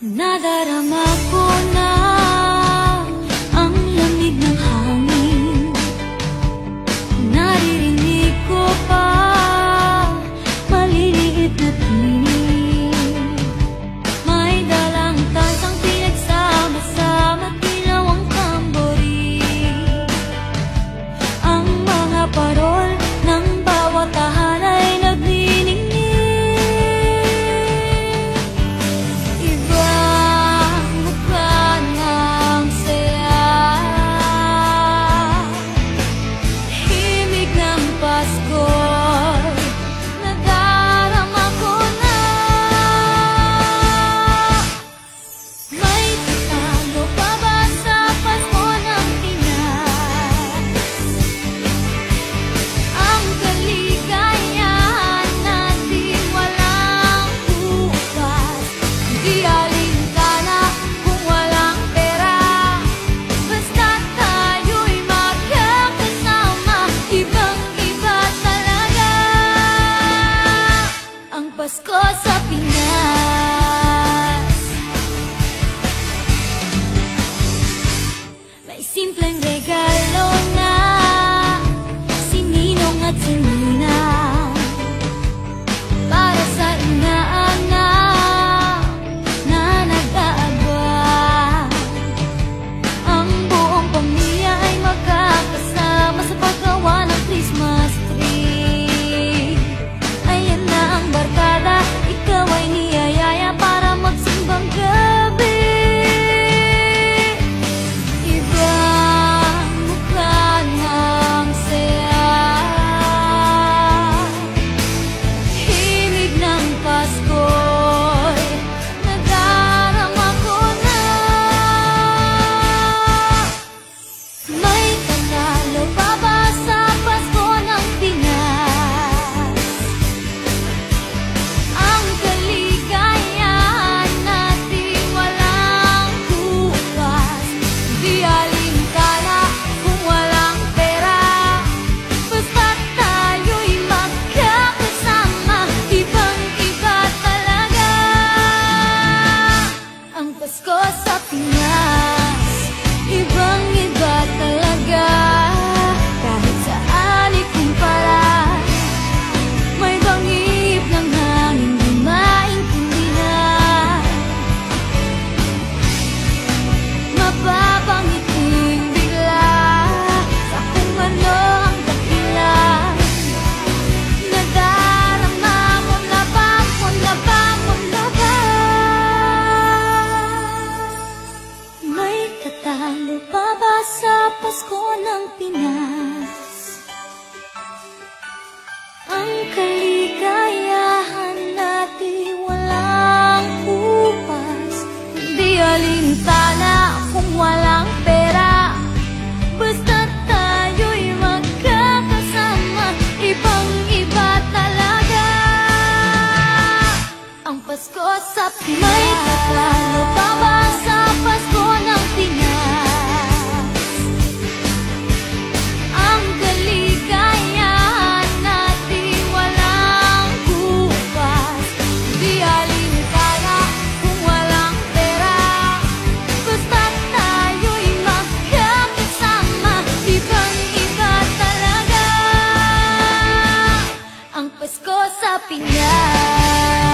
Nadarama ko na ang lamig ng hangin. Naririnig ko pa maliliit na tinig. May dalang tansang pinagsama-sama, tinawang tambori. Ang mga parol ng bawat tahan ay nagniningning. Pasko sa Pinas. May simpleng regalo na si Ninong at si Ninang para sa inaanak na nag-aabang. Ang buong pamilya ay magkakasama sa paggawa ng Christmas tree. Ayan na ang barkada, ikaw ay niyayaya para magsimbang gabi. Ibang mukha ng saya, himig ng Pasko'y nadarama ko na. May panalo pa ba sa Pasko ng Pinas? Ang kaligayahan natin walang kupas, di alintana kung walang pera. Basta't tayo'y magkakasama, ibang-iba talaga ang Pasko sa Pinas. Ibang-iba talaga, kahit saan ikumpara. May bangib ng hangin di maintindihan, mapapangiting bigla sa kung ano ang dahilan. Nadarama mo na ba, mo na ba, mo na ba? May tatalo pa ba sa Pasko ng Pinas? Ang kaligayahan natin walang upas, di alintana kung walang pera. Basta't tayo'y magkakasama, ibang-iba talaga ang Pasko sa Pinas. May tatalo pa ba sa Pasko ng Pinas? Ang kaligayahan natin walang kupas, di alintana kung walang pera. Basta't tayo'y magkakasama, ibang-iba talaga ang Pasko sa Pinas.